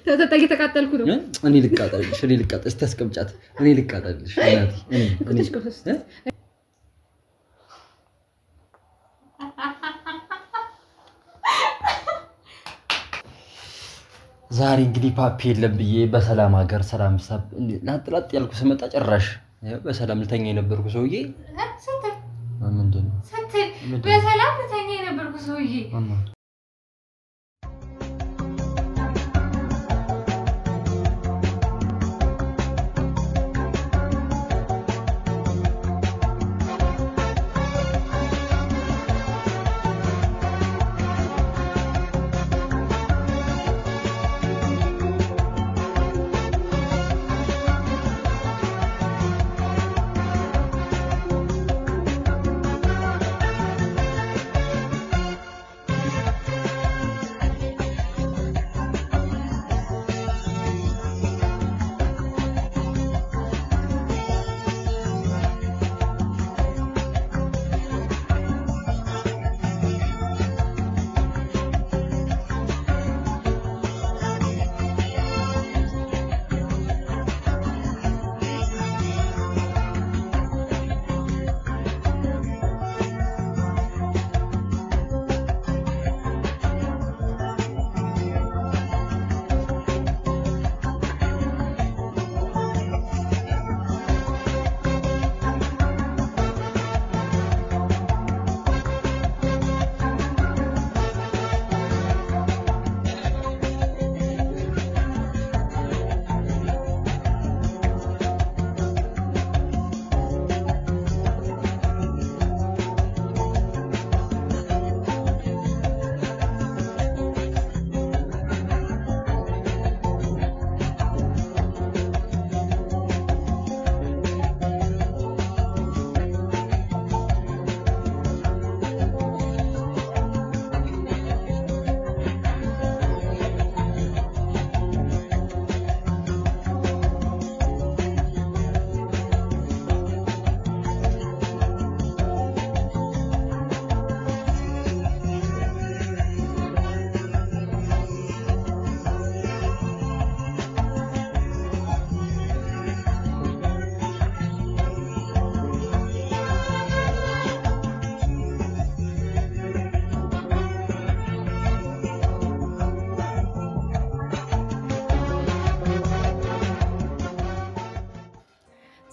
ተጠጣቂ ተቃጠልኩ ነው እኔ ልቃጠልሽ እስቲ አስቀምጫት እኔ ልቃጠልሽ እናቴ ዛሬ እንግዲህ ፓፒ የለም ብዬ በሰላም ሀገር ሰላም ሰብ ላጥላጥ ያልኩ ስመጣ ጭራሽ በሰላም ልተኛ የነበርኩ ሰውዬ ምንድነው በሰላም ልተኛ የነበርኩ ሰውዬ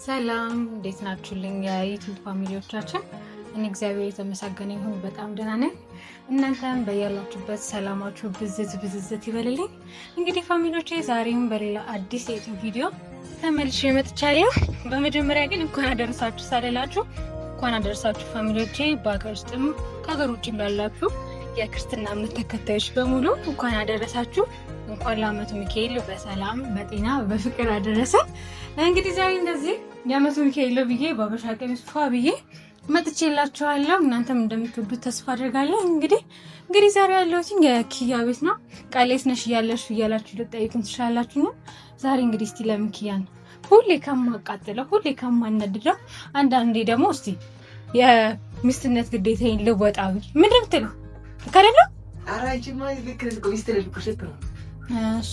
ሰላም እንዴት ናችሁልኝ የዩቲዩብ ፋሚሊዎቻችን? እኔ እግዚአብሔር የተመሰገነ ይሁን በጣም ደህና ነኝ። እናንተም በያላችሁበት ሰላማችሁ ብዝት ይበልልኝ። እንግዲህ ፋሚሊዎቼ ዛሬም በሌላ አዲስ የዩቲዩብ ቪዲዮ ተመልሼ መጥቻለሁ። በመጀመሪያ ግን እንኳን አደረሳችሁ ሳልላችሁ እንኳን አደረሳችሁ ፋሚሊዎቼ። በአገር ውስጥም ከሀገር ውጭም ላላችሁ የክርስትና እምነት ተከታዮች በሙሉ እንኳን አደረሳችሁ። እንኳን ለዓመቱ ሚካኤል በሰላም በጤና በፍቅር አደረሰ። እንግዲህ ዛሬ እንደዚህ የዓመቱ ሚካኤል ብዬ በአበሻ ቀሚስ ፏ ብዬ መጥቼላችኋለሁ። እናንተም እንደምትወዱት ተስፋ አድርጋለሁ። እንግዲህ ዛሬ ያለሁት የኪያ ቤት ነው። ቃሌት ነሽ እያላችሁ ልጠይቁን ትችላላችሁ። ዛሬ እንግዲህ እስቲ ለምን ኪያን ሁሌ ከማቃጥለው ሁሌ ከማናድደው አንዳንዴ ደግሞ እስቲ የሚስትነት ግዴታዬን ልወጣ ብዬ ምንድን ነው የምትለው ከሌለ አራጅማ ይልክልኝ ሚስትነት ኩሽት ነው እሺ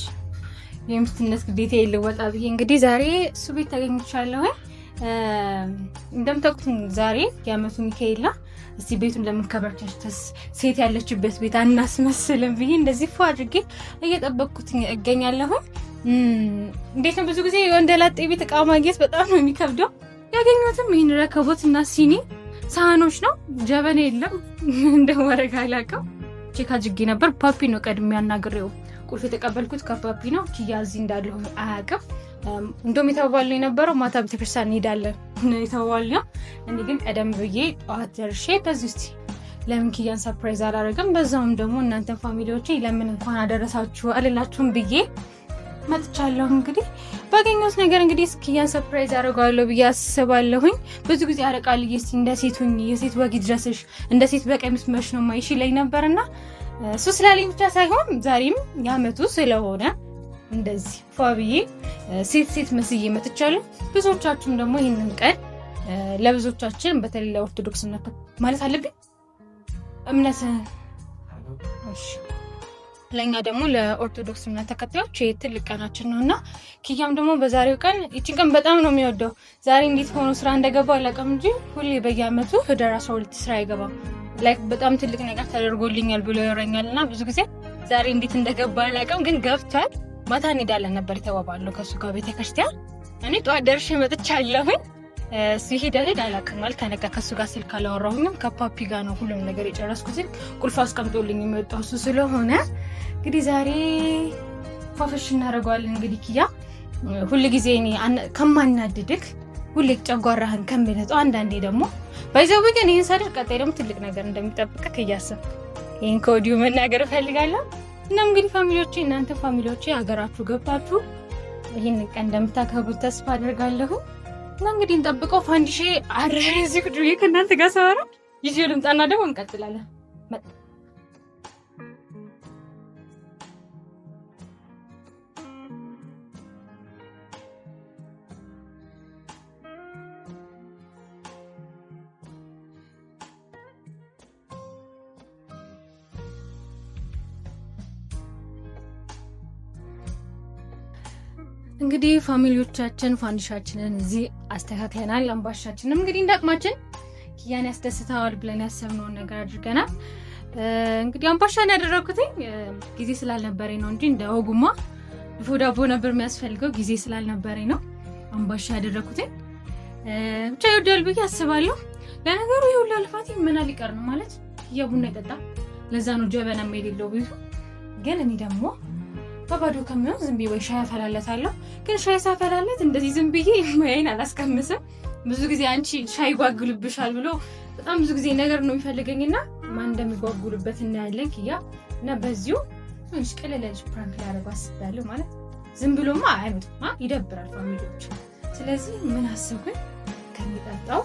የሚስትነት ግዴታዬን ልወጣ ብዬ እንግዲህ ዛሬ እሱ ቤት ተገኝቻለሁ። እንደምታውቁት ዛሬ የዓመቱ ሚካኤል ነው። እስቲ ቤቱን ለምንከባከብ ሴት ያለችበት ቤት አናስመስልም ብዬ እንደዚህ ፏ አድርጌ እየጠበቅኩት እገኛለሁ። እንዴት ነው ብዙ ጊዜ የወንደላጤ ቤት እቃ ማግኘት በጣም ነው የሚከብደው። ያገኘሁትም ይህን ረከቦትና ሲኒ ሳህኖች ነው። ጀበና የለም እንደወረጋ አላውቅም። ቼክ አድርጌ ነበር። ፓፒ ነው ቀድሜ ያናግሬው ቁልፍ የተቀበልኩት ከፓፒ ነው። ኪያ እዚህ እንዳለሁ አያውቅም። እንደውም የተባባልነው የነበረው ማታ ቤተክርስቲያን እንሄዳለን ነው የተባባልነው። እኔ ግን ቀደም ብዬ ጠዋት ደርሼ ከዚህ ውስጥ ለምን ኪያን ሰርፕራይዝ አላደረግም፣ በዛውም ደግሞ እናንተን ፋሚሊዎቼ ለምን እንኳን አደረሳችሁ አልላችሁም ብዬ መጥቻለሁ። እንግዲህ ባገኘሁት ነገር እንግዲህ ኪያን ሰርፕራይዝ አደርጋለሁ ብዬ አስባለሁኝ። ብዙ ጊዜ አረቃልዬ እስቲ እንደ ሴቱኝ የሴት ወግ ይድረስሽ እንደ ሴት በቀሚስ መሽ ነው ማይሽ ላይ ነበርና እሱ ስላለኝ ብቻ ሳይሆን ዛሬም የዓመቱ ስለሆነ እንደዚህ ፋብዬ ሴት መስዬ መጥቻለሁ። ብዙዎቻችሁም ደግሞ ይህንን ቀን ለብዙዎቻችን በተለይ ለኦርቶዶክስ እምነት ማለት አለብኝ እምነት ለኛ ደግሞ ለኦርቶዶክስ እምነት ተከታዮች ትልቅ ቀናችን ነውና ኪያም ደግሞ በዛሬው ቀን እቺን ቀን በጣም ነው የሚወደው። ዛሬ እንዴት ሆኖ ስራ እንደገባ አላውቅም እንጂ ሁሌ በየአመቱ ህዳር 12 ስራ አይገባም። ላይክ በጣም ትልቅ ነገር ተደርጎልኛል ብሎ ይወራኛልና ብዙ ጊዜ ዛሬ እንዴት እንደገባ አላውቅም፣ ግን ገብቷል። ማታ እንሄዳለን ነበር የተባባለው ከሱ ጋር ቤተክርስቲያን። እኔ ጠዋት ደርሼ መጥቻለሁኝ። ሲሄድ አላውቅም ማለት ከነጋ ከሱ ጋር ስልክ አላወራሁኝም። ከፓፒ ጋር ነው ሁሉም ነገር የጨረስኩት። ቁልፍ አስቀምጦልኝ የመጣው እሱ ስለሆነ እንግዲህ ዛሬ ፏፈሽ እናደርገዋለን። እንግዲህ ኪያ ሁሉ ጊዜ እኔ ከማናድድክ ሁሌ ጨጓራህን ከሚለጠው አንዳንዴ ደግሞ ባይዘው ግን ይሄን ሳደርግ ቀጣይ ደግሞ ትልቅ ነገር እንደሚጠብቅክ እያሰብክ ይሄን ከወዲሁ መናገር እፈልጋለሁ። እና እንግዲህ ፋሚሊዎቼ እናንተ ፋሚሊዎቼ ሀገራችሁ ገብታችሁ ይሄን ቀን እንደምታከብሩት ተስፋ አደርጋለሁ። እና እንግዲህ እንጠብቀው። ፋንዲሼ አረረ እዚህ ቁጭ ብዬ ከእናንተ ጋር ሳወራ ይዤ ልምጣና ደግሞ እንቀጥላለን። እንግዲህ ፋሚሊዎቻችን ፋንዲሻችንን እዚህ አስተካክለናል። አምባሻችንም እንግዲህ እንዳቅማችን ኪያን ያስደስተዋል ብለን ያሰብነውን ነገር አድርገናል። እንግዲህ አምባሻን ያደረኩት ጊዜ ስላልነበረኝ ነው እንጂ እንደ ወጉማ ድፎ ዳቦ ነበር የሚያስፈልገው። ጊዜ ስላልነበረኝ ነው አምባሻ ያደረኩት። ብቻ ይወዳል ብዬ አስባለሁ። ለነገሩ ይሁላ ልፋት ምን ሊቀር ነው ማለት ቡና ይጠጣ። ለዛ ነው ጀበና የሌለው ቤቱ። ግን እኔ ደግሞ በባዶ ከሚሆን ዝም ብዬ ወይ ሻይ አፈላለታለሁ። ግን ሻይ ሳፈላለት እንደዚህ ዝም ብዬ ማይን አላስቀምስም። ብዙ ጊዜ አንቺ ሻይ ጓጉልብሻል ብሎ በጣም ብዙ ጊዜ ነገር ነው የሚፈልገኝና ማን እንደሚጓጉልበት እናያለን ኪያ። እና በዚሁ ትንሽ ቀለለልሽ ፕራንክ ላደርገው አስቤያለሁ። ማለት ዝም ብሎማ አይመጣም፣ ይደብራል ፋሚሊዎች። ስለዚህ ምን አሰብኩኝ ከሚጠጣው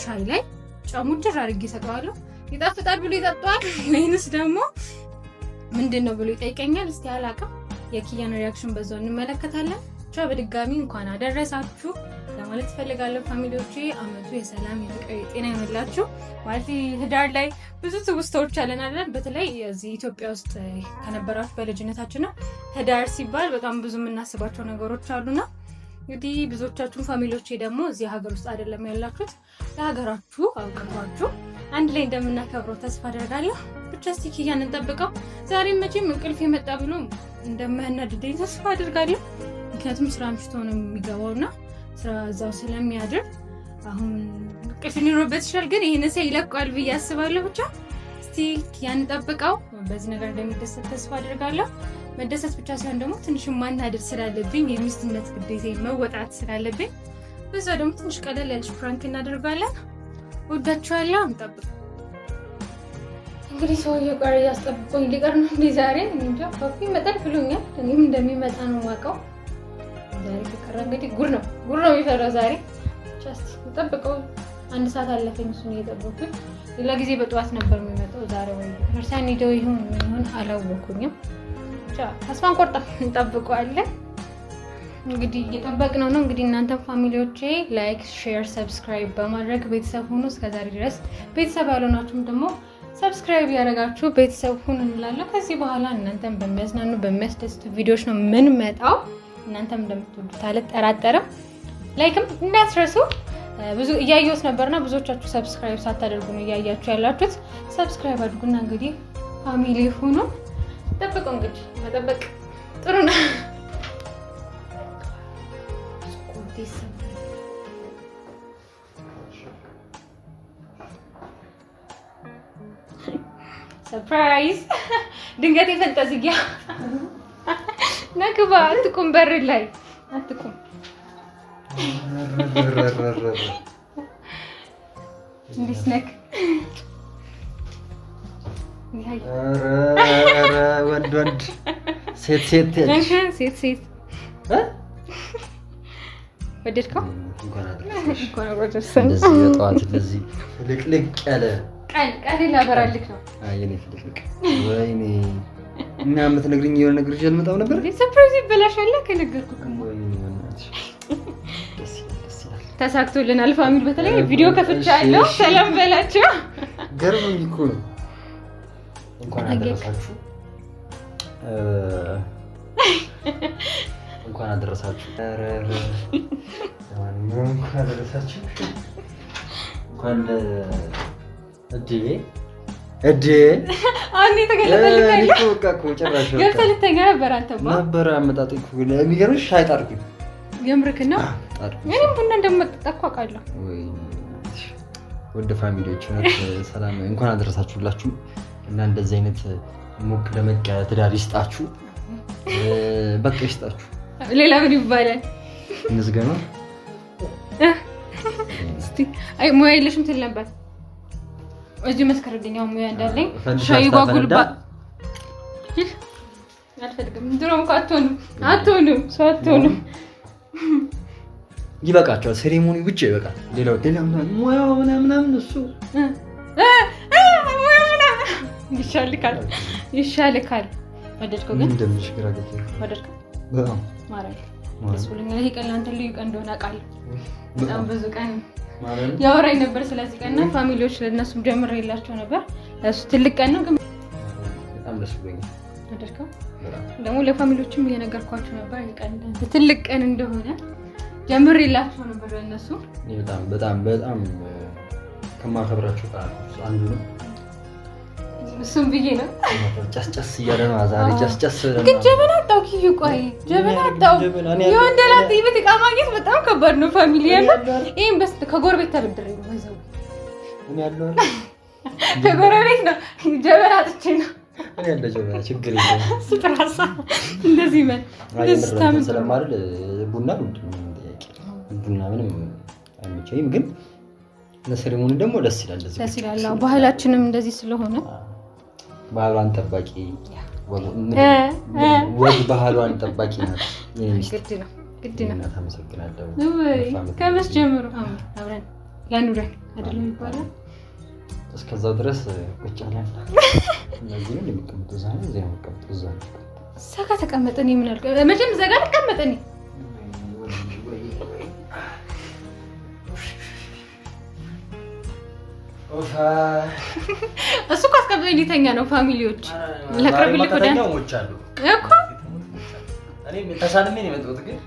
ሻይ ላይ ጨሙን አድርጌ ሰጠዋለሁ። ይጣፍጣል ብሎ ይጠጣዋል ወይንስ ደግሞ ምንድነው ብሎ ይጠይቀኛል። እስቲ አላውቅም። የኪያን ሪአክሽን በዛው እንመለከታለን። ብቻ በድጋሚ እንኳን አደረሳችሁ ለማለት ፈልጋለሁ ፋሚሊዎቼ። አመቱ የሰላም የፍቅር የጤና ይሆንላችሁ። ማለት ህዳር ላይ ብዙ ትውስታዎች አለን አይደል? በተለይ እዚህ ኢትዮጵያ ውስጥ ከነበራችሁ በልጅነታችን ነው ህዳር ሲባል በጣም ብዙ የምናስባቸው ነገሮች አሉና እንግዲህ ብዙዎቻችሁ ፋሚሊዎቼ ደግሞ እዚህ ሀገር ውስጥ አይደለም ያላችሁት፣ ለሀገራችሁ አውቀቷችሁ አንድ ላይ እንደምናከብረው ተስፋ አደርጋለሁ። ብቻ እስቲ ኪያን እንጠብቀው። ዛሬ መቼም እንቅልፍ የመጣ ብሎ እንደማያናድደኝ ተስፋ አደርጋለሁ። ምክንያቱም ስራ ምሽቶ ነው የሚገባውና ስራ እዛው ስለሚያድር አሁን እንቅልፍ ሊኖርበት ይችላል። ግን ይሄን ሰው ይለቀዋል ብዬ አስባለሁ። ብቻ እስቲ ኪያን እንጠብቀው። በዚህ ነገር እንደሚደሰት ተስፋ አደርጋለሁ። መደሰት ብቻ ሳይሆን ደግሞ ትንሽ ማናደድ ስላለብኝ የሚስትነት ግዴታ መወጣት ስላለብኝ በዛ ደግሞ ትንሽ ቀለል ያለች ፕራንክ እናደርጋለን። ወዳችኋለሁ። እንጠብቅ። እንግዲህ ሰውዬው ጋር ያስጠብቆኝ ሊቀር ነው እንዴ ዛሬ? እንጃ ፓፒ መጣል ብሎኛል። እኔም እንደሚመጣ ነው የማውቀው። ዛሬ ከቀረ እንግዲህ ጉር ነው የሚፈራው ዛሬ። ቻስት እንጠብቀው። አንድ ሰዓት አለፈኝ እሱን እየጠበኩኝ። ሌላ ጊዜ በጠዋት ነበር የሚመጣው። ዛሬ ወይ እርሳን ሄደው ይሁን አላወኩኝም። ብቻ ተስፋን ቆርጠን እንጠብቀዋለን። እንግዲህ እየጠበቅነው ነው። እንግዲህ እናንተ ፋሚሊዎቼ ላይክ፣ ሼር፣ ሰብስክራይብ በማድረግ ቤተሰብ ሁኑ። እስከዛሬ ድረስ ቤተሰብ ያልሆናችሁም ደግሞ ሰብስክራይብ ያደረጋችሁ ቤተሰብ ሁኑ እንላለሁ። ከዚህ በኋላ እናንተም በሚያዝናኑ በሚያስደስቱ ቪዲዮዎች ነው የምንመጣው። እናንተም እንደምትወዱት አልጠራጠርም። ላይክም እንዳትረሱ። ብዙ እያየሁት ነበርና ብዙዎቻችሁ ሰብስክራይብ ሳታደርጉ ነው እያያችሁ ያላችሁት። ሰብስክራይብ አድርጉና እንግዲህ ፋሚሊ ሁኑ። ጠብቁ። እንግዲህ መጠበቅ ጥሩ ነው። ሰርፕራይዝ! ድንገት የፈንጠዝያ ነግባ። አትቁም፣ በር ላይ አትቁም። እንዴት ነክ? ወንድ ሴት ወደድከው? እንኳን አደረሰን። እንደዚህ በጠዋት እንደዚህ ልቅልቅ ያለ ቀን ላበራልክ ነው። አየኔ ፍልቅልቅ። ወይኔ እና የምትነግሪኝ የሆነ ነገር ይዤ አልመጣም ነበር። ሰርፕራይዝ ይበላሻል ከነገርኩህ። ተሳክቶልናል ፋሚሊ። በተለይ ቪዲዮ ከፍቻለሁ። ሰላም በላችሁ። ገርሞኝ እኮ ነው። እንኳን አደረሳችሁ። እንኳን አደረሳችሁ። እንኳን አደረሳችሁ። እንኳን አንዴ ተገለጠልኝ እኮ ጭራሽ ገብተህ ልተኛ ነበር። አንተማ ነበር አመጣጤ እኮ የሚገርምሽ ሻይ ጣርኩኝ። የምርክን ነው? እኔም ቡና እንደምጠጣ እኮ አውቃለሁ። ወደ ፋሚሊዎች ሰላም እንኳን አደረሳችሁላችሁ እና እንደዚህ አይነት ሞቅ ደመቅ ያለ ትዳር ይስጣችሁ። በቃ ይስጣችሁ። ሌላ ምን ይባላል? እንዝገና እስቲ አይ ሙያ የለሽም ትል ነበር። እዚህ መስከረደኛው ሙያ እንዳለኝ ሻይ ጓጉልባ አልፈልግም። ድሮም እኮ አትሆንም ሰው አትሆንም። ይበቃቸዋል። ሴሬሞኒ ብቻ ይበቃል። ሌላው ሙያው ምናምን እሱ ይሻልካል። ወደድከው ግን እንደምሽግራ ገት ወደድከው ማረግ ደስ ብሎኛል። ይሄ ቀን ለአንተ ልዩ ቀን እንደሆነ አውቃለሁ። በጣም ብዙ ቀን ያወራኝ ነበር ስለዚህ ቀን እና ፋሚሊዎች ለእነሱም ጀምሬላቸው ነበር። እሱ ትልቅ ቀን ነው ግን በጣም ደስ ብሎኛል። ወደድከው ደግሞ ለፋሚሊዎችም እየነገርኳቸው ነበር ይሄ ቀን ትልቅ ቀን እንደሆነ ጀምሬላቸው ነበር ለእነሱ። በጣም ከማከብራቸው ቃሎች አንዱ ነው። እሱም ብዬ ነው ጨስጨስ እያለ ነው ዛሬ ጨስጨስ ግን ጀበና አጣው። ኪዩ ቆይ ጀበና አጣው። የወንደላት ይብት ዕቃ ማግኘት በጣም ከባድ ነው። ፋሚሊ ያለ ይሄን በስ ከጎረቤት ተበድሬ ነው ወይዘው እኔ ያለው አይደል ከጎረቤት ነው ጀበና አጥቼ ነው እኔ ያለ ጀበና ችግር የለም። ስትራሳ እንደዚህ ማለት ደስታም ስለማድል ቡና ቡና ምንም አይመቸኝም፣ ግን ለሴሬሞኒ ደግሞ ደስ ይላል። ደስ ይላል። ባህላችንም እንደዚህ ስለሆነ ባህሏን ጠባቂ ወግ ባህሏን ጠባቂ ናት። ግድ ነው። ታመሰግናለሁ። ከመስ ጀምሮ አብረን ያኑረን አይደለም ይባላል። እስከዛው ድረስ ቁጭ ብለን እነዚህ ነው የሚቀመጡት። ዛሬ እዚህ ነው የሚቀመጡት። ሰጋ ተቀመጠን ምን አልኩ መቼም ዘጋ ተቀመጠን እሱ እኮ አስቀምጠኝ ሊተኛ ነው። ፋሚሊዎች ለቅርብልክ ወደ እኮ እኔ ተሳልሜ ነው የመጣሁት፣ ግን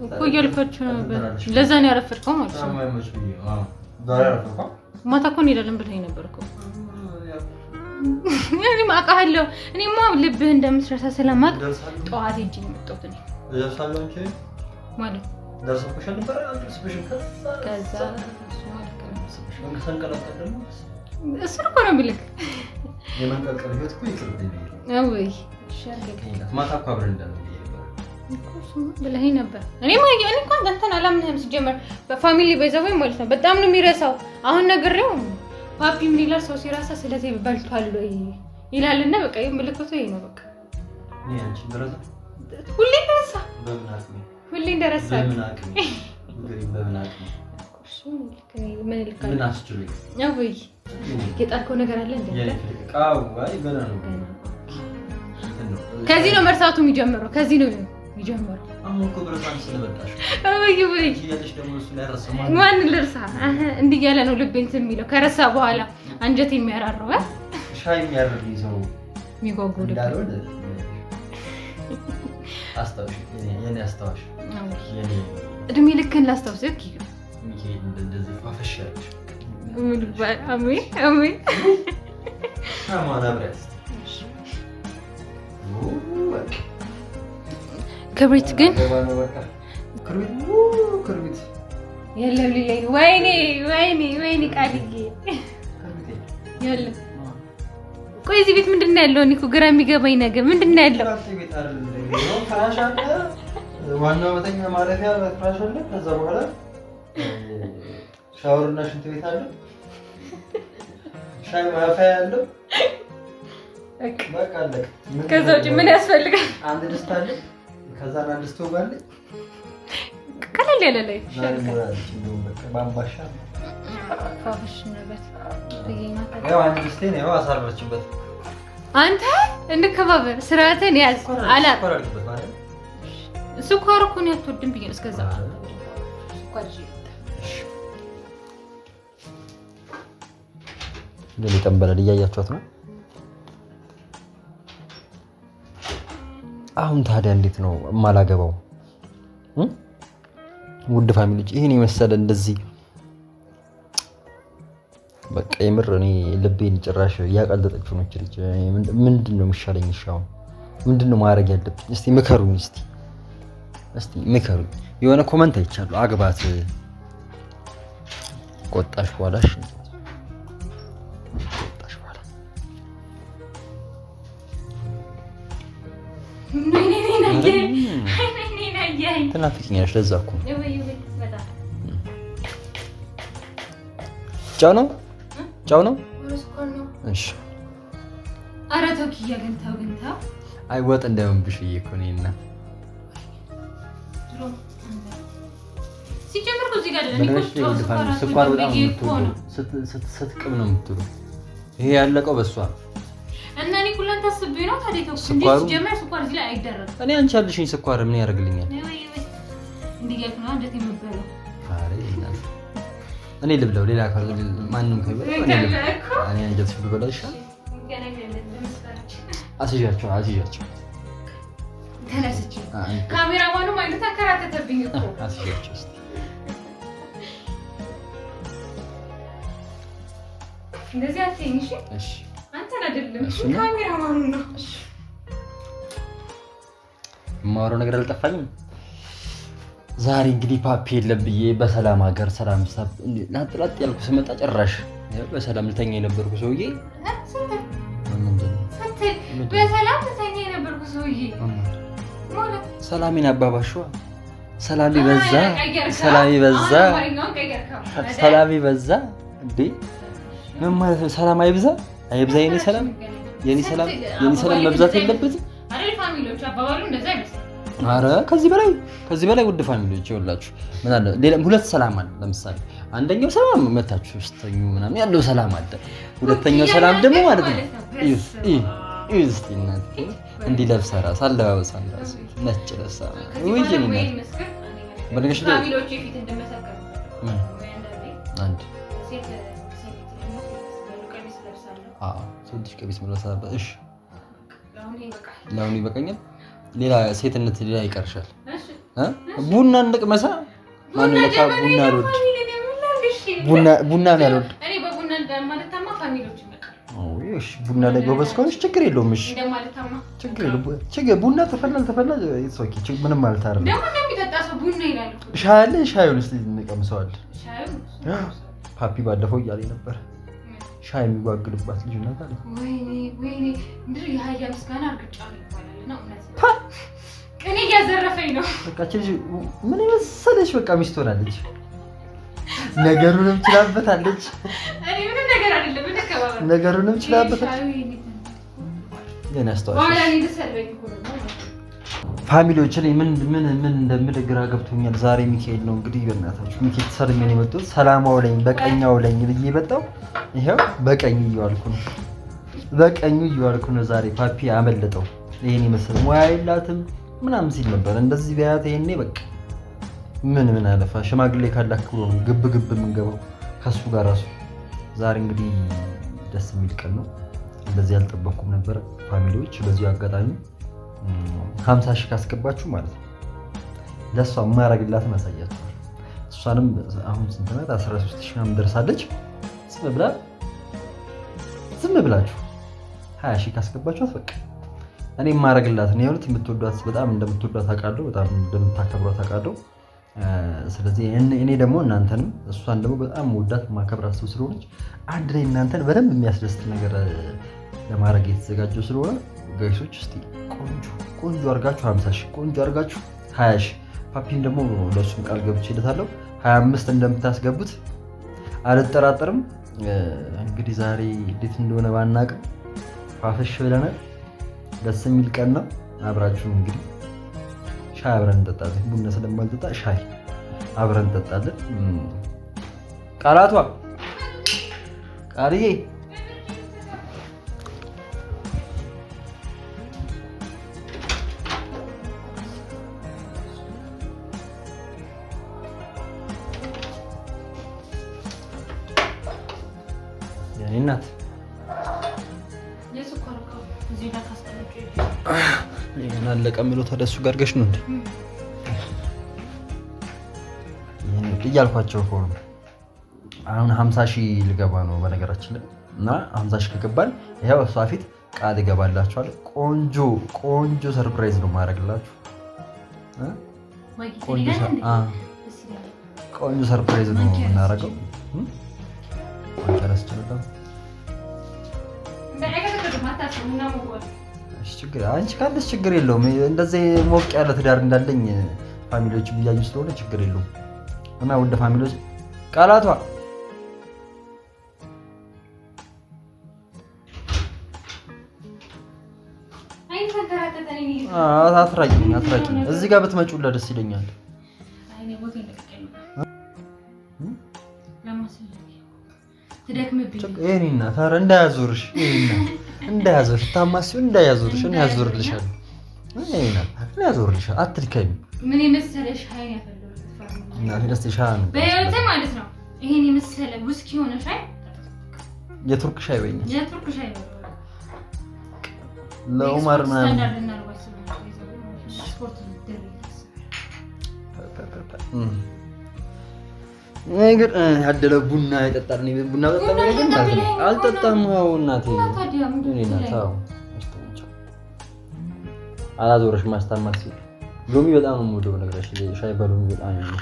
እኮ እያልኳቸው ነበር። ለዛ ነው ያረፈድከው ማለት ነው። ማታ እኮ እንሄዳለን ብለኸኝ ነበር እኮ። እኔማ አውቃለሁ። እኔማ ልብህ እንደምትረሳ ስለማውቅ ጠዋት ሂጅ ነው የመጣሁት እኔ ማለት ደርሰሽል ነበር አንተ ስፔሻል ከዛ ሰንቀለቀለም እሱ እኮ ነው የሚልክ የመንቀልቀል ህይወት እኮ ይቅርብኝ ነው ወይ ሸርገኝ ማታ እኮ አብረን እንዳለ እኮ እሱ ብለኸኝ ነበር። እኔማ እኔ እንኳን አንተን አላምንህም ሲጀመር በፋሚሊ በዛው ማለት ነው። በጣም ነው የሚረሳው። አሁን ነገርው ፓፒ ምን ይላል ሰው ሲራሳ ስለዚህ በልቷል ወይ ይላልና በቃ ምልክቱ ይሄ ነው። በቃ እኔ አንቺ ደረሰ ሁሌ ደረሰ በእናትህ ሁሌ ደረሰ በእናትህ ምን አስችሉኝ ነው ወይ የጣልከው ነገር አለ እንዴ? ቃው አይ ገና ነው። ከዚህ ነው መርሳቱ የሚጀምረው። ከዚህ ነው የሚጀምረው። አሁን እኮ ብረታን ስለበጣሽ ወይ ይያለሽ ደግሞ እሱ ላይ ረሳው ማን ልርሳ እንዴ ያለ ነው ልቤ እንትን የሚለው ከረሳ በኋላ አንጀት የሚያራራው ሻይ የሚያርድ ይዘው የሚጓጉ ዳሮድ አስታውሽ የኔ አስታውሽ የኔ እድሜ ልክን ላስታውስክ ሚካኤል እንደዚህ ፋፈሻለሽ አሜን አሜን አማና ብራስ ክብሪት ግን ክብሪት የለም ሊለኝ ወይኔ ቃልዬ የለም። ቆይ እዚህ ቤት ምንድን ነው ያለው? እኔ እኮ ግራ የሚገባኝ ነገር ምንድን ነው ያለው? ፍራሽ አለ፣ ዋናው መተኛ ማረፊያ ፍራሽ አለ። ከዛ በኋላ ሻወርና ሽንት ቤት አለ። ሻይ ማፍያ አለው። በቃ አለ። ከዛ ውጪ ምን ያስፈልጋል? አንድ ድስት አለ። ከዛ አንድ ስቶቭ አለ። ቀለል ያለ ላይ ባምባሻ ፋፍሽ ነገር ያው አንድ ድስቴ ነው አሳረችበት። አንተ እንከባበር፣ ስርዓትን ያዝ። አላ ስኳር እኮ ነው ያትወድም ብዬ ነው እስከዛ ስኳር ለምን ተንበለል እያያችኋት ነው? አሁን ታዲያ እንዴት ነው የማላገባው? ውድ ፋሚሊዎች ይሄን የመሰለ እንደዚህ በቃ የምር እኔ ልቤን ጭራሽ እያቀለጠችው ነው ልጅ። ምንድን ነው የሚሻለኝ? አሁን ምንድን ነው ማድረግ ያለብኝ? እስቲ ምከሩኝ። እስቲ ምከሩኝ። የሆነ ኮመንት አይቻለሁ አግባት ቆጣሽ በኋላሽ ቆጣሽ በኋላ ትናፍቂኛለሽ። ለዛ እኮ ጫው ነው። እሺ ኧረ ተው ኪያ፣ ግን ተው። አይ ወጥ እንዳይሆንብሽ ብዬሽ እኮ ነው። እና ሲጀምር እዚህ ጋር ደግሞ ስኳር በጣም ስትቅም ነው የምትሉ። ይሄ ያለቀው በሷ እና እኔ ኩላን ታስቤ ነው። ታዲያ ተው እንዴ! ሲጀምር ስኳር እዚህ ላይ አይደረግም። እኔ አንቺ ያልሽኝ ስኳር ምን ያደርግልኛል? እንዴ ያልኩ ነው እንዴት የምበለው? አሬ እኔ ልብለው ሌላ ካለ ማንንም ከይበል እኔ አንጀትሽ ብበላ ይሻል። አስይዣቸው ተነስቼ ካሜራማኑ ማለት ተከራተተብኝ እኮ። አስይዣቸው እስቲ እንደዚህ አትይኝ። እሺ አንተን አይደለም ካሜራማኑ ነው። የማወራው ነገር አልጠፋኝም። ዛሬ እንግዲህ ፓፒ የለም ብዬ በሰላም ሀገር ሰላም ሰብ ላጥላጥ ያልኩ ስመጣ ጭራሽ በሰላም ልተኛ የነበርኩ ሰውዬ በሰላም ልተኛ የነበርኩ ሰውዬ ማለት ሰላሜን አባባሽዋ። ሰላም ይበዛ እንዴ! ምን ማለት ነው? ሰላም አይብዛ የኔ ሰላም መብዛት የለበትም አይደል? ፋሚሊዎች አባባሉ እንደዛ አይመስልም። አረ ከዚህ በላይ ውድ ፋሚሊዎች ይኸውላችሁ ምን አለ ሌላ ሁለት ሰላም አለ። ለምሳሌ አንደኛው ሰላም መታችሁ ስተኙ ምናምን ያለው ሰላም አለ። ሁለተኛው ሰላም ደግሞ ማለት ነው ይስቲናት እንዲህ ለብሳ ራስ አለባበሳ ራስ ነጭ ለብሳ ወይ ጀነና በነገሽ ፋሚሊዎች ፊት እንደመሰከሩ አንድ ሴት ቀሚስ መልበስ አለበት። እሺ ለአሁኑ ይበቃኛል። ሌላ ሴትነት ሌላ ይቀርሻል። ቡና እንቅመሳ። ማን ለካ ቡና አልወድ ቡና ነው ያልወድ። እኔ በቡና እንደማልታማ ፋሚሊዎች ይመጣሉ። እሺ ቡና ላይ ጎበዝ ከሆነሽ ችግር የለውም። እሺ እንደማልታማ ችግር ቡና ተፈላል ይጾኪ ምንም ማለት አይደለም። ደግሞ እንደሚጠጣ ሰው ቡና ይላል እኮ። ሻዩን እስቲ እንቀምሰዋለን። ፓፒ ባለፈው እያለኝ ነበር ሻይ የሚጓግልባት ልጅ ናት አለ። ወይኔ እንዴ የሀያ ምስጋና አርግጫለሁ ይባላል እና እውነት ቅኔ እያዘረፈኝ ነው። በቃ ልጅ ምን ይመስልሽ? በቃ ሚስት ሆናለች። ነገሩንም ችላበታለች። እኔ ምንም ነገር አይደለም እንደከባባ ነገሩንም ችላበታለች። የኔ አስተዋሽ ፋሚሊዎች እኔ ምን እንደምል ግራ ገብቶኛል። ዛሬ ሚካኤል ነው እንግዲህ በእናታችሁ ሚካኤል ተሰርሜ ነው የመጣሁት። ሰላማው ለኝ በቀኛው ለኝ ብዬ መጣሁ። ይሄው በቀኙ እየዋልኩ ነው ዛሬ። ፓፒ አመለጠው። ይሄን ይመስል ሙያ የላትም ምናምን ሲል ነበር። እንደዚህ ቢያት ይሄኔ በቃ ምን አለፋ ሽማግሌ ካላክብሮ ነው ግብ የምንገባው ከሱ ጋር ራሱ። ዛሬ እንግዲህ ደስ የሚል ቀን ነው። እንደዚህ ያልጠበኩም ነበር ፋሚሊዎች። በዚሁ አጋጣሚ 50 ሺህ ካስገባችሁ ማለት ነው ለሷ ማረግላትን አሳያችኋለሁ። እሷንም አሁን ስንት ናት? 13 ሺህ ምናምን ደርሳለች። ዝም ብላችሁ 20 ሺህ ካስገባችኋት በቃ እኔ ማረግላትን የሆነት የምትወዷት በጣም እንደምትወዷት አውቃለሁ። በጣም እንደምታከብሯት አውቃለሁ። ስለዚህ እኔ ደግሞ እናንተንም እሷን ደግሞ በጣም ወዳት ማከብራት ሰው ስለሆነች አንድ ላይ እናንተን በደንብ የሚያስደስት ነገር ለማድረግ የተዘጋጀው ስለሆነ ጋይሶች እስቲ ቆንጆ አርጋችሁ 50 ሺህ ቆንጆ አርጋችሁ 20 ሺህ ፓፒን ደግሞ ለሱም ቃል ገብቼለታለሁ 25 እንደምታስገቡት አልጠራጠርም። እንግዲህ ዛሬ እንዴት እንደሆነ ባናቅም ፋፈሽ ብለናል። ደስ የሚል ቀን ነው። አብራችሁ እንግዲህ ሻይ አብረን እንጠጣለን። ቡና ስለማልጠጣ ሻይ አብረን እንጠጣለን። ቃላቷ ቃልዬ እናት አላለቀ ምለው ተደሱ ጋር ገሽ ነው እንዴ? እያልኳቸው እኮ ነው። አሁን 50,000 ልገባ ነው በነገራችን ላይ እና 50,000 ከገባን ይሄው እሷ ፊት ቃል እገባላችኋል። ቆንጆ ሰርፕራይዝ ነው ማድረግላችሁ። ቆንጆ ሰርፕራይዝ ነው እናደርገው። አንቺ ካለሽ ችግር የለውም። እንደዚህ ሞቅ ያለ ትዳር እንዳለኝ ፋሚሊዎች ብያዩ ስለሆነ ችግር የለውም። እና ወደ ፋሚሊዎች ቃላቷ አትራቂኝ። እዚህ ጋር ብትመጪውላ ደስ ይለኛል። ይሄኔና ታዲያ እንዳያዞርሽ ታማሲውን እንዳያዞርሽ እኔ ያዞርልሻለሁ። አትድከሚ። ምን የመሰለሽ ሻይ ያፈለው በህይወቴ ማለት ነው። ይሄን የመሰለ ውስኪ ሆነ ሻይ የቱርክ ሻይ ወይ የቱርክ ሻይ ነው ለኡመር ምናምን ነገር ያደለ ቡና ይጠጣል። ቡና አልጠጣም። እናቴ አላዞረሽ ማስታማሲ ሎሚ በጣም ነው የምወደው ነገርሽ። ሻይ በሎሚ በጣም ነው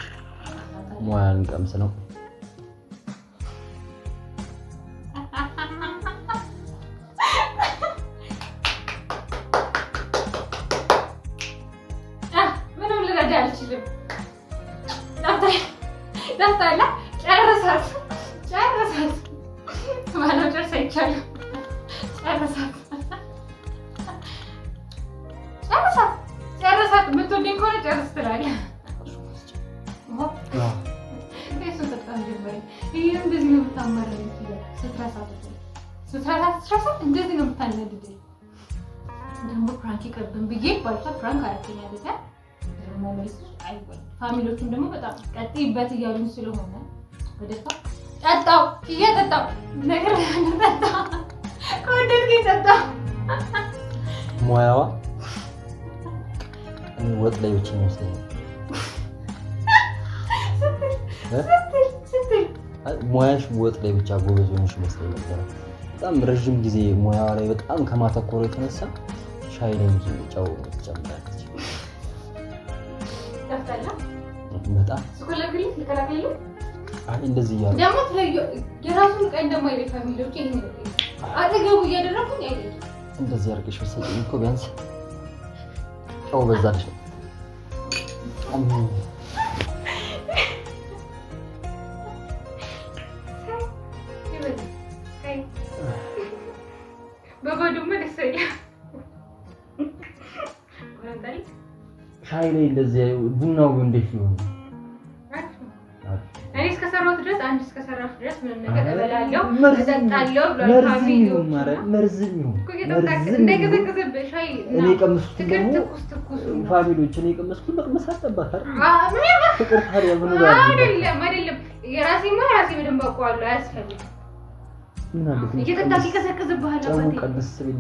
ሙያን ቀምስ ነው። ጨርሳት የምትወደኝ ከሆነ ጨርስ ትላለህ። እንደዚህ ነው የምታማረኝ። ስትረሳት እንደዚህ ነው የምታናድደኝ። ደግሞ ፕራንክ ይቅርብን ብዬ ባልታ ፕራንክ አያተኛ ልታ ፋሚሊዎቹም ደግሞ በጣም ቀጥይበት እያሉኝ ስለሆነ ወደታ ጠጣው እየጠጣው ነገር ጠጣ ከወደድከኝ ጠጣው። ሙያዋ ወጥ ላይ ብቻ ይመስለኛል። ሙያሽ ወጥ ላይ ብቻ ጎበዝ ሆነሽ መስሎኝ ነበር። በጣም ረጅም ጊዜ ሙያዋ ላይ በጣም ከማተኮር የተነሳ ሻይ ላይ ብዙ ጫው ጨምራለች። በጣም እንደዚህ እያሉ ደግሞ የራሱን ቀን ደግሞ የቤት ፋሚሊዎች ይሄን አጠገቡ እያደረኩኝ አይደል እንደዚህ አድርገሽ ወሰደኝ እኮ ቢያንስ ጫው በዛልሽ። ሻይ ላይ እንደዚህ ቡናው እንዴት ይሆን? እኔ እስከሰራሁት ድረስ አንድ እስከሰራሁት ድረስ ምንም ነገር እበላለሁ እጠጣለሁ ብሏል ፋሚሊው። መርዝም ይሁን እንዳይቀዘቅዝብህ ሻይ እኔ ቀመስኩት ደግሞ ፋሚሊዎች እኔ ቀመስኩት መቅመስ አለባት አይደል? ፍቅር ታዲያ ምን ነው አይደለም የራሴማ ራሴ በደንብ አውቀዋለሁ። አያስፈልግም። ምን አለበት እየተጣቂ ቀዘቅዝብሃል አባቴ። ቀንስ ቢል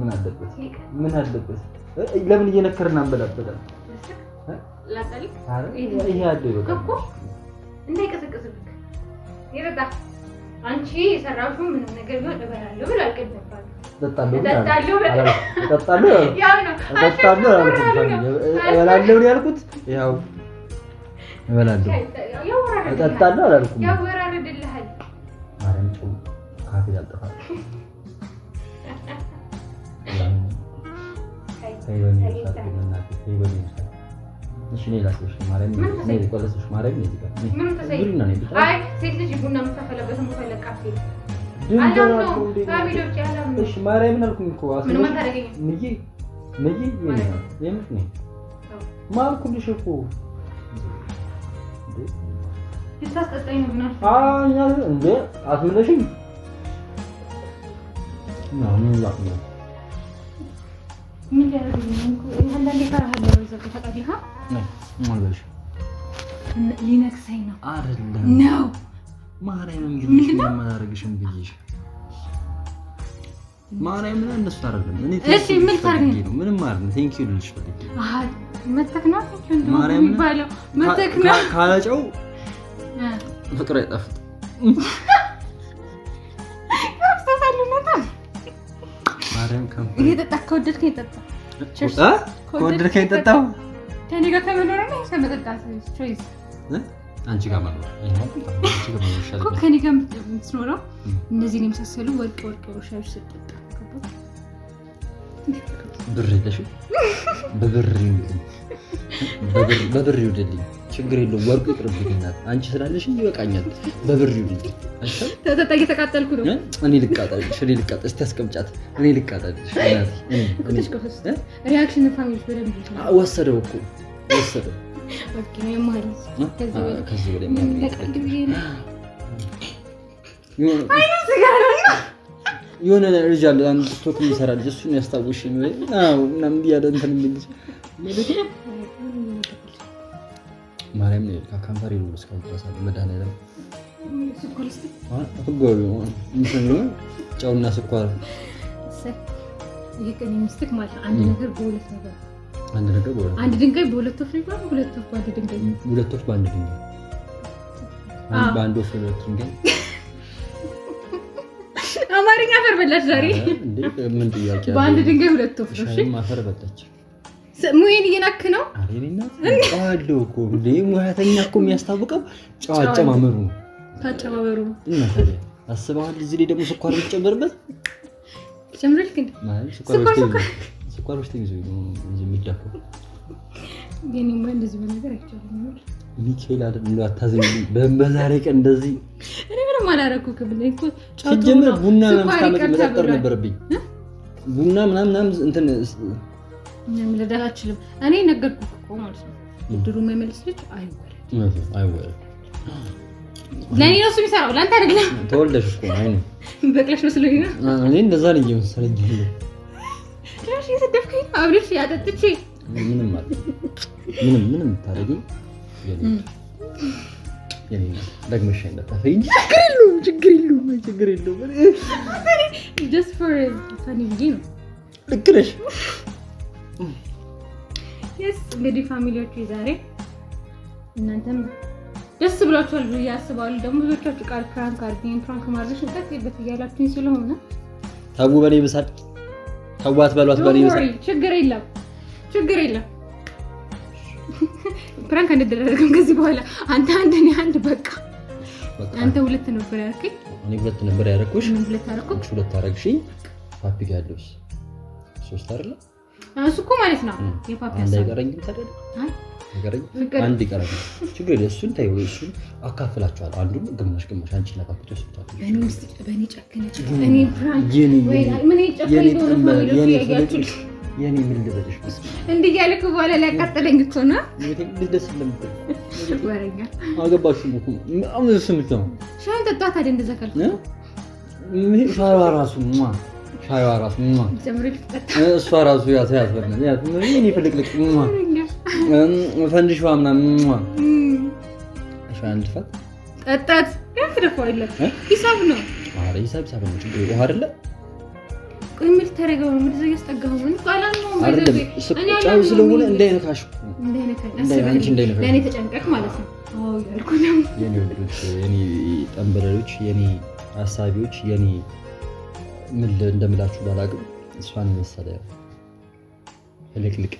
ምን አለበት? ለምን እየነከርና እንበላበታል? ላጣልክ ይሄ አደይ በቃ እኮ እንዳይቀዘቅዝብህ ይረዳ። አንቺ የሰራሽው ምን ነገር ቢሆን እበላለሁ ብሎ አልቀደባል። እጠጣለሁ ያልኩት ያው እበላለሁ እጠጣለሁ አላልኩም። ያወራርድልሃል ማረም ጩ ካፌ ያልጠፋል። እሺ ነው ላስሽ ማረም ነው ቆለስሽ ማረም ነው ይላል። ምን ተሰይ አይ ሴት ልጅ ቡና የምታፈለበት ነው ካፌ አላም ነው ፋሚሊዎች ያላም ነው። እሺ ማረም አልኩኝ እኮ ምን ማታረገኝ ምዬ የምት ነው ማልኩልሽ እኮ ይታስጠጣኝ ነው ቡና አኛ እንዴ አትመለሽም ነው ምን ያለው ምን ያደርግልኝ እኮ አንዳንዴ ፈራሃለሁ ዘው ተቀዲሃ ነው ማልበልሽ ሊነክሰኝ ነው አይደለም ነው ማርያም እንግዲህ ምን ማድረግሽም ብዬሽ ማርያምን እነሱ አይደለም እኔ እሺ ምን ታርግ ነው ምንም ማለት ነው ቴንክ ዩ ልልሽ ፈልጌ አሃ መተክና ማርያም ይባላል መተክና ካላጨው ፍቅር አይጣፍጥ ማርያም ይሄ ጠጣ ከወደድከኝ ጠጣ ከወደድከኝ ጠጣው ከኔ ጋር ከመኖር ነው ከመጠጣት ቾይስ አንቺ ጋር ማለት ነው ከኔ ጋር የምትኖረው እነዚህን የመሳሰሉ ወርቅ ሻዮች ስትጠጣ ብር የለሽም በብር ይውደልኝ ችግር የለውም ወርቁ ይቅርብኛል አንቺ ስላለሽ ይበቃኛል በብር ይውደልኝ ተጠጣ እየተቃጠልኩ ነው እኔ ልቃጠል እስቲ አስቀምጫት እኔ ልቃጠል ሪአክሽን ፋሚሊ በደንብ ወሰደው ኦኬ ነው ማለት ከዚህ ወደ የሆነ ልጅ አለ አንድ ቶክ የሚሰራ ልጅ እሱን ያስታውሽኝ ወይ ምናምን እያለ እንትን የሚልሽ ማርያም ነው ከካምፓሪ ነው እስካሁን ድረስ መድኃኒዓለም ህጋዊ ጨውና ስኳር ይሄ ከኔ ምስጥክ ማለት አንድ ነገር በሁለት ነገር አንድ ድንጋይ በሁለት ወፍ ይባላል ሁለት ወፍ በአንድ ድንጋይ በአንድ ወፍ ሁለት ድንጋይ አማርኛ አፈር በላች ዛሬ ምን ጥያቄ በአንድ ድንጋይ ሁለት ወፍ ነው እሺ አፈር በላች ሙዬን እየናክ ነው አሬና ጫዋለው እኮ ሙያተኛ እኮ የሚያስታውቀው ጫዋጨማመሩ እና ታዲያ አስበሃል እዚህ ላይ ደግሞ ስኳር ብትጨምርበት ጨምርልክ እንዴ ስኳር ውስጥ ይዞ የሚዳፈው የኔማ እንደዚህ በነገር አይቻልም ሚካኤል አይደል አታዘኝ በዛሬ ቀን እንደዚህ እኔ ምንም አላረኩክም እኮ ሲጀምር ቡና ማምጣት መጠርጠር ነበረብኝ ቡና ምናምን እንትን ምንም ልደህ አልችልም እኔ ነገርኩክ እኮ ማለት ነው ድሩ የማይመልስ ልጅ አይወለድ ለኔ ነው የሚሰራው ላንተ አይደለም ተወልደሽ እኮ አይኑ በቅለሽ መስሎኝ ነው እኔ እንደዛ ነኝ መሰለኝ ትንሽ እየሰደብከኝ አብረሽ ያጠጥቼ ምንም ታረጊ የኔ ደግመሽ እንዳታፈኝ ችግር የለውም just for funny video ልክ ነሽ yes እንግዲህ ፋሚሊዎቹ ዛሬ እናንተም ደስ ብሏችኋል ብዬ አስባለሁ ደግሞ ብዙዎቻችሁ ቃል ፕራንክ ማድረግ እንቀጥይበት እያላችሁኝ ስለሆነ ታቡ በኔ ብሳል ታዋት በሏት በኔ ብሳል ችግር የለም ፕራንክ እንደደረገም ከዚህ በኋላ አንተ አንድ እኔ አንድ በቃ አንተ ሁለት ነበር ያልከኝ እኔ ሁለት ነበር ያረኩሽ ሁለት አረኩሽ ሁለት አረግሽ ፓፒ ጋርዶስ ሶስት አይደለ እሱ እኮ ማለት ነው የፓፒ አንድ አይቀረኝም ታዲያ አንድ ይቀራል ችግር የለም እሱን ታዩ እሱን አካፍላችኋል አንዱን ግማሽ አንቺና ፓፒ ተሰጥቷል በእኔ ጨከነች እኔ ፕራንክ ወይ ምን ጨከነች የኔ ምን ልበልሽ እንዴ ያለኩ በኋላ ላይ አቃጠለኝ እኮ ነው ደስ ስለምትል ወረኛ አገባሽ እኮ አሁን ስምተው ሻይ ጠጣት አይደል እንደዛ ካልኩ ሻይዋ ራሱ ጨምረክ ጠጣ እሷ ራሱ ያሳያዝበና እኔ ፍልቅልቅ ፈንድሽዋ ምናምን ሻይ አንድፋት ጠጣት ያንተደፋው አይደለም ሂሳብ ነው አረ ሂሳብ ነው ችግር ነው አይደለ ምን ተረጋው ነው እንደዚህ ያስጠጋው ምን ቃላን ነው አይደለም ጫው ስለሆነ እንዳይነካሽ ለኔ ተጨንቀክ ማለት ነው አዎ ያልኩ ነው የኔ ወዶች የኔ ጠንበለሎች የኔ አሳቢዎች የኔ ምን እንደምላችሁ ባላቅም እሷን መሰለ ልቅልቅ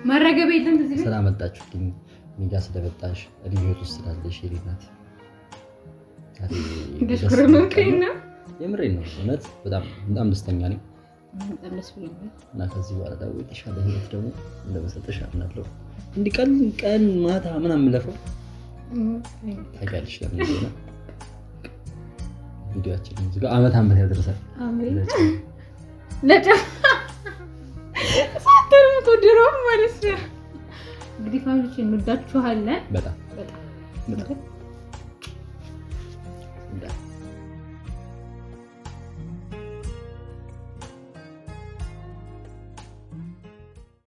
ማረገበ የለም እዚህ ላይ ሰላም መጣችሁ ግን ሚዲያ ስለመጣሽ እሪዮት ውስጥ ስላለሽ የሪናት የምሬን ነው እውነት በጣም ደስተኛ ነኝ በጣም ደስ ብሎኛል እና ከዚህ በኋላ ደግሞ የተሻለ ህይወት ደግሞ እንደመሰጠሽ አምናለሁ እንዲህ ቀን ማታ ምናምን ለፈው ታውቂያለሽ ለምን እንደሆነ ቪዲዮአችንን እዚህ ጋር አመት ያደርሳል አሜን ሳተሩ ተደሮ ማለት ነው እንግዲህ ፋሚሊዎች እንወዳችኋለን በጣም